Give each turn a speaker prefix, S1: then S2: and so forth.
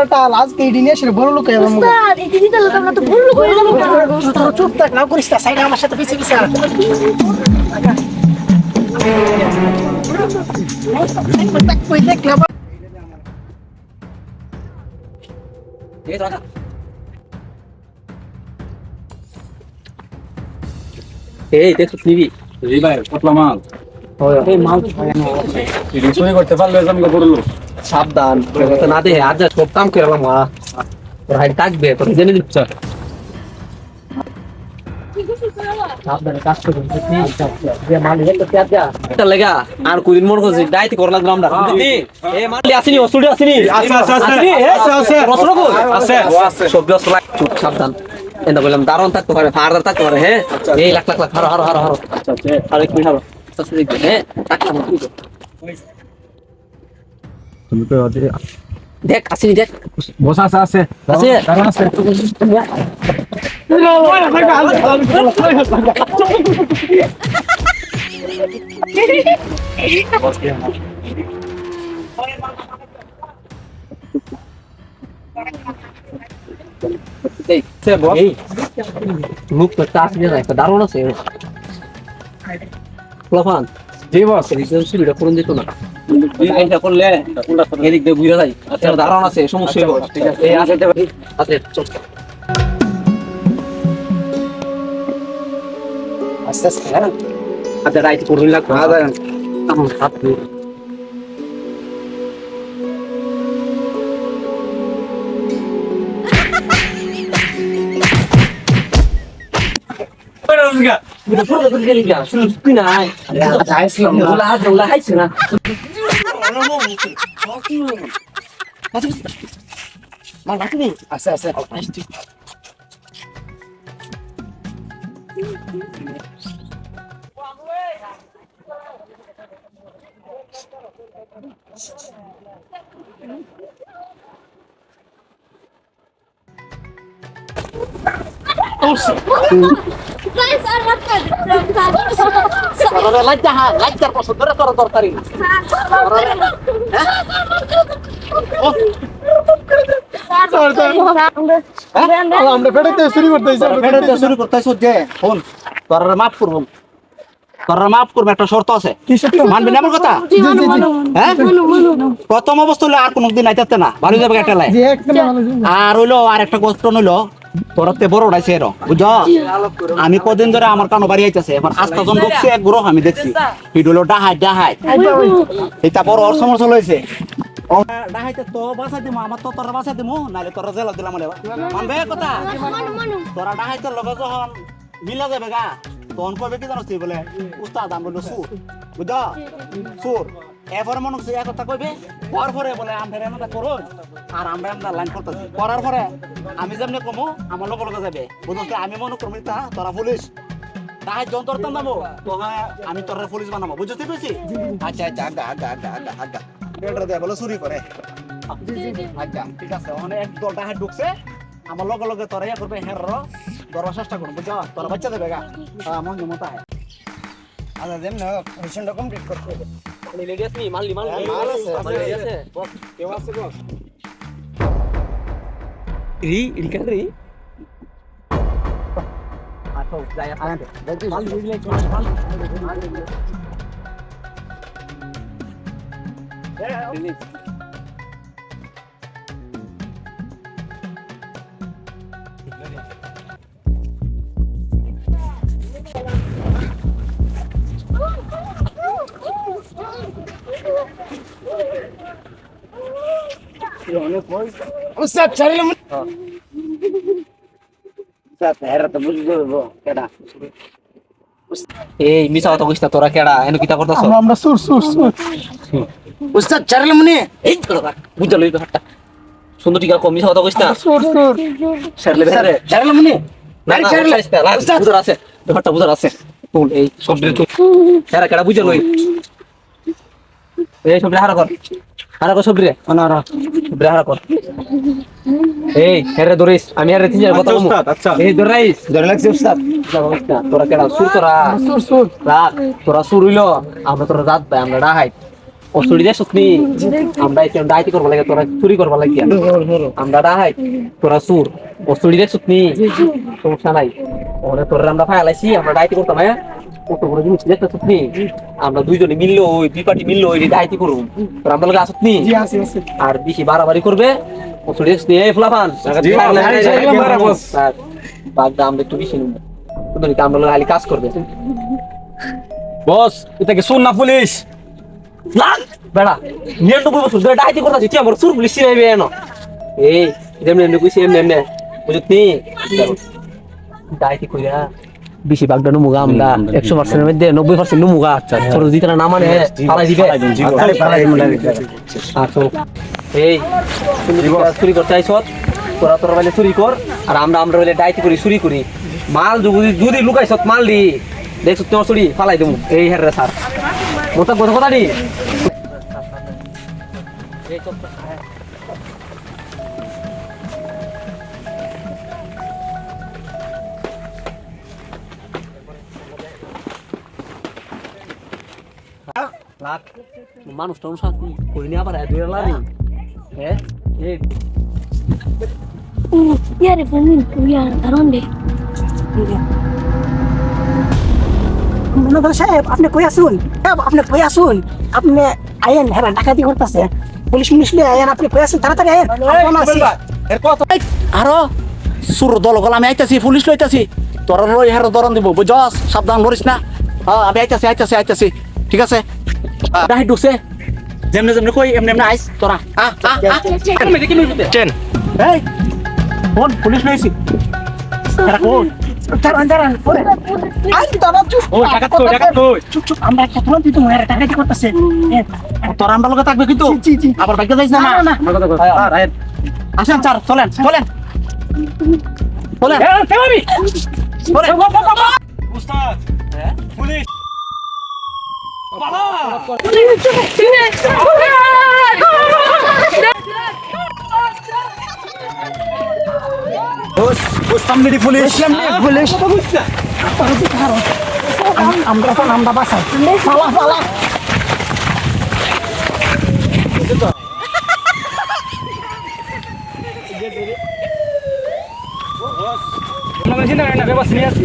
S1: টাল আজকে এই দিনে এসে বড় লোক হয়ে যাবো
S2: উস্তাদ এই দিদি তাহলে তো আমরা তো বড় লোক হয়ে যাবো
S1: তোরা চুপ থাক না করিস না সাইডে আমার সাথে পিছিয়ে পিছিয়ে কই দেখলে
S3: এই দেখো টিভি
S4: এই ভাই কতলা মাল
S3: এই মাল
S4: চুরি করতে পারলে জমকে পড়লো
S3: সাবধান কথা না দে আজ সব কাম করলাম মা তোর হাই থাকবে তোর জেনে দিচ্ছ সাবধানে কাজ করুন যে মাল দেখতে পেয়া যা এটা লাগা আর কোদিন মন করছিস দাইতে করলাম আমরা বুঝলি এই মাল আসেনি অস্টুডিও আসেনি আছে রসনা কই আছে সব ব্যস্ত লাগ চুপ সাবধান এন্ড বললাম দারুণ থাকতে পারে ফারদার থাকতে পারে হ্যাঁ এই লাখ লাখ লাখ হারো হারো হারো হারো আচ্ছা আচ্ছা আরেক মিনিট হারো আচ্ছা হ্যাঁ টাকা মত
S4: তুমি তো
S3: দেখ আসেনি দেখ
S4: বস আছে আছে
S3: আছে
S4: কারণ আছে
S3: এই সে বস মুখ তো টাচ দিয়ে না একটা দারুণ আছে প্লাফান
S4: জি বস
S3: রিসেন্সি ভিডিও করুন দিত না এইটা করলে এদিক দিয়ে ঘুরে যাই আচ্ছা দারুণ আছে সমস্যা হইব ঠিক আছে এই আছে আছে চল
S1: আস্তে আস্তে হ্যাঁ
S3: আচ্ছা রাইট করুন লাগবে এখন হাত দিয়ে
S1: আস্তে আস্তে
S2: গাইস আর রাত কর
S3: লাইটার পছন্দ তোর দরকারি
S1: আমরা ফেটাতে শুরু করতেছি
S3: ফেডাতে শুরু করতেছ যে ফোন তোর মাফ করবে একটা শর্ত আছে মানবি না আমার কথা হ্যাঁ প্রথম অবস্থা হলো আর কোনদিন আইতাতে না ভালো যাবে একটা লাই
S1: যে একটা ভালো
S3: আর হইলো আর একটা কষ্ট হইলো তোরতে বড় উড়াইছে এর বুঝছো আমি কদিন ধরে আমার কানো বাড়ি আইতাছে এবার আস্তা জন ঢুকছে এক গ্রহ আমি দেখছি ভিডিও হলো ডাহাই এটা বড় ওর সমস্যা হয়েছে ডাহাইতে তো বাসা দিমু আমার তো তোরা বাসা দিমু নাইলে তোরা জেলা দিলাম মানবে কথা তোরা ডাহাইতে লগে যখন মিলা যাবে গা তখন কবে কি জানো তুই বলে উস্তাদ আমি বললো সুর বুঝছো সুর এরপরে মনে হচ্ছে এক কথা কইবে পর পরে বলে আমরা এমনটা করো আর আমরা এমন লাইন করতেছি করার পরে আমি যেমনি কমো আমার লগে লগে যাবে বুঝতে আমি মনে করবি তা তোরা পুলিশ তাই যন্ত্র তো নামো তো আমি তোরা পুলিশ বানাবো বুঝতে পেরেছি আচ্ছা আচ্ছা আগা বেটার দেয়া বলে চুরি করে আচ্ছা ঠিক আছে ওখানে এক দল ডাহাত ঢুকছে আমার লগে লগে তোরা ইয়া করবে হের ধরবার চেষ্টা করবো বুঝছো তোরা বাচ্চা দেবে গা মন জমা তাই
S1: আচ্ছা দেন না মিশনটা কমপ্লিট করতে হবে
S3: রেডি আছি মাল রেডি আছে বস
S4: কেউ আছে বস
S3: রি কেন রি আচ্ছা যাই আছে মাল রেডি লাগে মাল
S1: উস্তাদ ছাড়িলাম
S3: এই মিছা কথা কইছ না তোরা কেডা এনে কিতা করতাছ
S1: আমরা সুর উস্তাদ ছাড়িলাম নে
S3: এই বুঝা লই হাতটা সুন্দর টিকা কম মিছা কথা কইছ না
S1: সুর
S3: ছাড়লে বেরে
S1: ছাড়িলাম নে
S3: না উস্তাদ বুঝা আছে ব্যাপারটা বুঝা আছে কোন এই সব কেডা কেডা বুঝা লই এই সব হারা কর সব রে
S1: অনারা
S3: হারা কর এই হেরে দরিস আমি হেরে তিন কথা বলবো
S4: আচ্ছা
S3: এই দরাইস
S1: ধরে লাগছে উস্তাদ
S3: তোরা কেডা সুর তোরা
S1: সুর
S3: রাত তোরা সুর হইলো আমরা তোরা রাত ভাই আমরা ডাহাই
S5: অসুরি দেশ শুনি আমরা একটু ডাইতি করবা লাগে তোরা চুরি করবা লাগে আমরা ডাহাই তোরা সুর অসুরি দেশ শুনি সমস্যা নাই ওরে তোরা আমরা ফাইলাইছি আমরা ডাইতি করতাম হ্যাঁ কত বড় জিনিস দেখতে শুনি আমরা দুইজনে মিললো ওই দুই পার্টি মিললো ওই ডাইতি করুম তোরা আমরা লাগে আসত নি আর বেশি বাড়াবাড়ি করবে অসুরি দেশ নিয়ে ফলাফান বাগদা আমরা একটু বেশি নিব তোদের আমরা লাগে খালি কাজ করবে
S4: বস এটাকে শুন না পুলিশ
S5: লাগ বেড়া 99 বছর ধরে ডাইতি করতাছি তুই আমার সুর পুলিশ চিনাইবে না এই যেমন এমনি কইছি এমনি বুঝতনি ডাইতি কইরা বেশি বাগদা নমুগা আমরা 100% এর মধ্যে 90% নমুগা আচ্ছা ছোট দিতরা না মানে ফালাই দিবে আচ্ছা এই তুমি চুরি করতে আইছত তোরা বলে চুরি কর আর আমরা বলে ডাইতি করি চুরি করি মাল যদি লুকাইছত মাল দি দেখছ তোমার চুরি ফালাই দেবো এই হেরে স্যার মোটা কথা দি মানুষ টানুষ কই নিয়ে আবার দুই লারি হ্যাঁ এই
S2: Iar Fermin, iar Aronde.
S6: মনোদর সাহেব আপনি কই আসুন আপনি কই আসুন আপনি আয়েন হেরা ডাকাতি করতেছে পুলিশ মিলিশ আয়েন আপনি কই আসুন তাড়াতাড়ি আয়েন
S3: আরো সুর দল গলা আমি আইতাছি পুলিশ লইতাছি তোর লই হের দরন দিব বুঝছস সাবধান লরিস না হ্যাঁ আমি আইতাছি ঠিক আছে ডাই ঢুকছে যেমনে কই এমনি আইস তোরা চেন এই কোন পুলিশ লইছি এরা কোন
S6: দাঁড়ান আই দাঁড়ান চুপ
S4: ও টাকা কই
S6: চুপ আমরা একটা তুলন দিতে হেরা ডাকাতি করতেছে
S3: তোর আমরা লগে থাকবে কিন্তু
S6: জি
S3: আবার বাইকে যাইছ না
S6: না
S3: আসেন স্যার চলেন
S4: উস্তাদ পুলিশ
S3: সামনে পুলিশ
S6: পুলিশ আমরা বাসাই পালা
S4: আমরা মেশিন না ব্যবস্থা নিয়ে আসি